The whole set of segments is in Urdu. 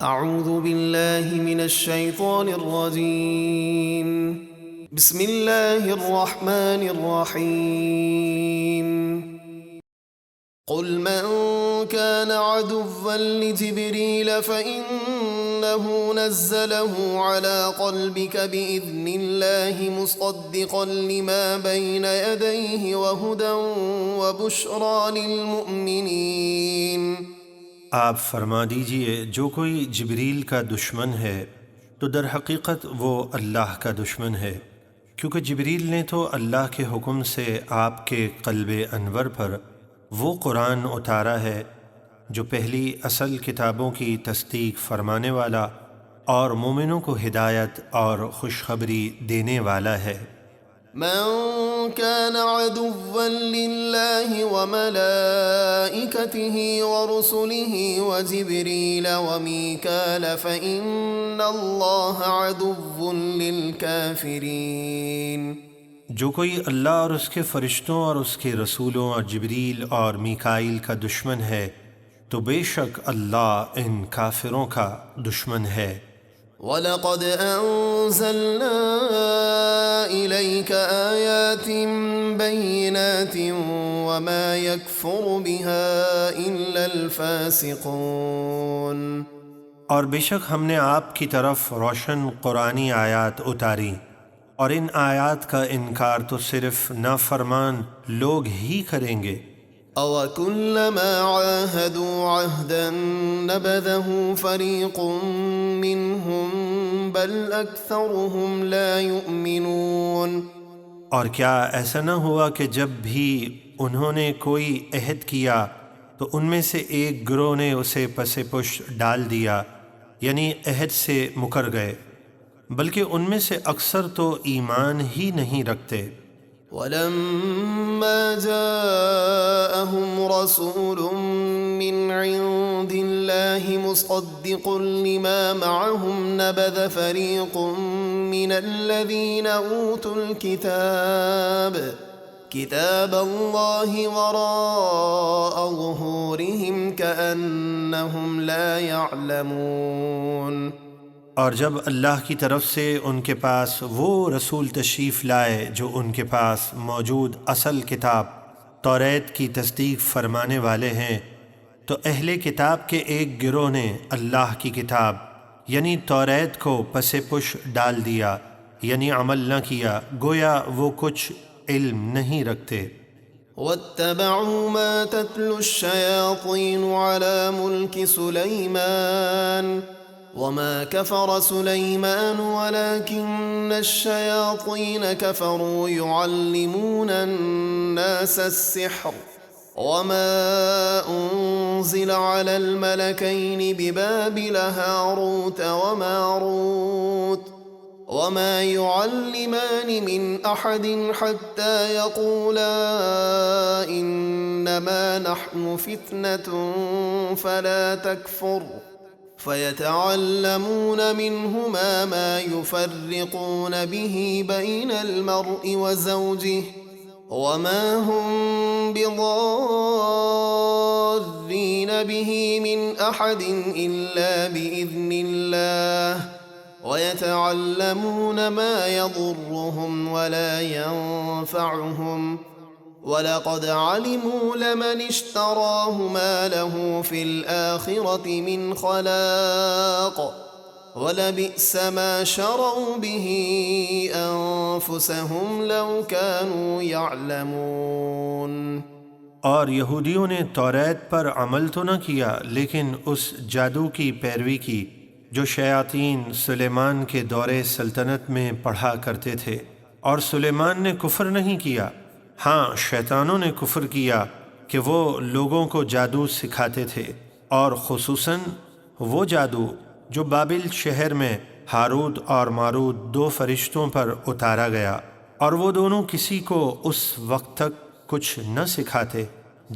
اعوذ باللہ من الشیطان الرجیم بسم اللہ الرحمن الرحیم قل من كان عدوا لجبريل فإنه نزله على قلبك بإذن الله مصدقا لما بين يديه وهدى وبشرى للمؤمنين۔ آپ فرما دیجئے جو کوئی جبریل کا دشمن ہے تو در حقیقت وہ اللہ کا دشمن ہے، کیونکہ جبریل نے تو اللہ کے حکم سے آپ کے قلب انور پر وہ قرآن اتارا ہے جو پہلی اصل کتابوں کی تصدیق فرمانے والا اور مومنوں کو ہدایت اور خوشخبری دینے والا ہے۔ من كان عدوا لله وملائكته ورسله وجبريل وميكال فإن الله عدو للكافرين۔ جو کوئی اللہ اور اس کے فرشتوں اور اس کے رسولوں اور جبریل اور میکائیل کا دشمن ہے تو بے شک اللہ ان کافروں کا دشمن ہے۔ وَلَقَدْ أَنزَلْنَا إِلَيْكَ آيَاتٍ بَيِّنَاتٍ وَمَا يَكْفُرُ بِهَا إِلَّا الْفَاسِقُونَ۔ اور بے شک ہم نے آپ کی طرف روشن قرآنی آیات اتاری، اور ان آیات کا انکار تو صرف نافرمان لوگ ہی کریں گے۔ أَوَكُلَّمَا عَاهَدُوا عَهْدًا نَبَذَهُ فَرِيقٌ مِّنْهُمْ بَلْ أَكْثَرُهُمْ لَا يُؤْمِنُونَ۔ اور کیا ایسا نہ ہوا کہ جب بھی انہوں نے کوئی عہد کیا تو ان میں سے ایک گروہ نے اسے پس پش ڈال دیا، یعنی عہد سے مکر گئے، بلکہ ان میں سے اکثر تو ایمان ہی نہیں رکھتے۔ وَلَمَّا جَاءَهُمْ رَسُولٌ مِّنْ عِندِ اللَّهِ مُصَدِّقٌ لِّمَا مَعَهُمْ نَبَذَ فَرِيقٌ مِّنَ الَّذِينَ أُوتُوا الْكِتَابَ كِتَابَ اللَّهِ وَرَاءَ ظُهُورِهِمْ كَأَنَّهُمْ لَا يَعْلَمُونَ۔ اور جب اللہ کی طرف سے ان کے پاس وہ رسول تشریف لائے جو ان کے پاس موجود اصل کتاب توریت کی تصدیق فرمانے والے ہیں، تو اہل کتاب کے ایک گروہ نے اللہ کی کتاب یعنی توریت کو پس پش ڈال دیا، یعنی عمل نہ کیا، گویا وہ کچھ علم نہیں رکھتے۔ وَاتَّبَعُوا مَا تَتْلُو الشَّيَاطِينُ عَلَى مُلْكِ سُلَيْمَانَ وَمَا كَفَرَ سُلَيْمَانُ وَلَكِنَّ الشَّيَاطِينَ كَفَرُوا يُعَلِّمُونَ النَّاسَ السِّحْرَ وَمَا أُنزِلَ عَلَى الْمَلَكَيْنِ بِبَابِلَ هَارُوتَ وَمَارُوتَ وَمَا يُعَلِّمَانِ مِنْ أَحَدٍ حَتَّى يَقُولَا إِنَّمَا نَحْنُ فِتْنَةٌ فَلَا تَكْفُرْ فَيَتَعَلَّمُونَ مِنْهُمَا مَا يُفَرِّقُونَ بِهِ بَيْنَ الْمَرْءِ وَزَوْجِهِ وَمَا هُمْ بِضَارِّينَ بِهِ مِنْ أَحَدٍ إِلَّا بِإِذْنِ اللَّهِ وَيَتَعَلَّمُونَ مَا يَضُرُّهُمْ وَلَا يَنفَعُهُمْ وَلَقَدْ عَلِمُوا لَمَنِ اشْتَرَاهُ مَا لَهُ فِي الْآخِرَةِ مِنْ خَلَاقٍ وَلَبِئْسَ مَا شَرَوْا بِهِ أَنفُسَهُمْ لَوْ كَانُوا يَعْلَمُونَ۔ اور یہودیوں نے توریت پر عمل تو نہ کیا، لیکن اس جادو کی پیروی کی جو شیاطین سلیمان کے دور سلطنت میں پڑھا کرتے تھے، اور سلیمان نے کفر نہیں کیا، ہاں شیطانوں نے کفر کیا کہ وہ لوگوں کو جادو سکھاتے تھے، اور خصوصاً وہ جادو جو بابل شہر میں ہاروت اور ماروت دو فرشتوں پر اتارا گیا، اور وہ دونوں کسی کو اس وقت تک کچھ نہ سکھاتے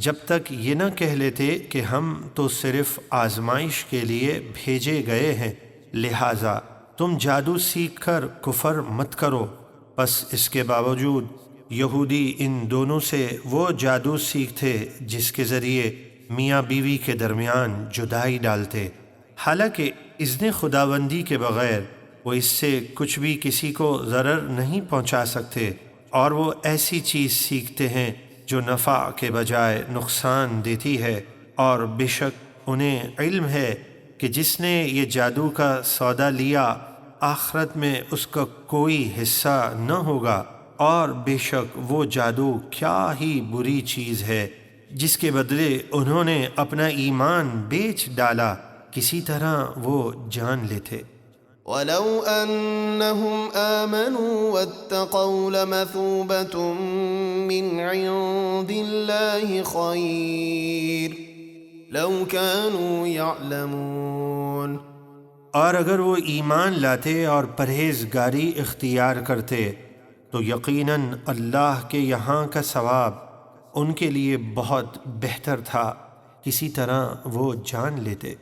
جب تک یہ نہ کہہ لیتے کہ ہم تو صرف آزمائش کے لیے بھیجے گئے ہیں، لہٰذا تم جادو سیکھ کر کفر مت کرو۔ پس اس کے باوجود یہودی ان دونوں سے وہ جادو سیکھتے جس کے ذریعے میاں بیوی کے درمیان جدائی ڈالتے، حالانکہ اذن خداوندی کے بغیر وہ اس سے کچھ بھی کسی کو ضرر نہیں پہنچا سکتے، اور وہ ایسی چیز سیکھتے ہیں جو نفع کے بجائے نقصان دیتی ہے، اور بے شک انہیں علم ہے کہ جس نے یہ جادو کا سودا لیا آخرت میں اس کا کوئی حصہ نہ ہوگا، اور بے شک وہ جادو کیا ہی بری چیز ہے جس کے بدلے انہوں نے اپنا ایمان بیچ ڈالا، کسی طرح وہ جان لیتے۔ ولو أنهم آمنوا واتقوا لمثوبة من عند الله خير لو كانوا يعلمون۔ اور اگر وہ ایمان لاتے اور پرہیزگاری اختیار کرتے تو یقیناً اللہ کے یہاں کا ثواب ان کے لیے بہت بہتر تھا، کسی طرح وہ جان لیتے۔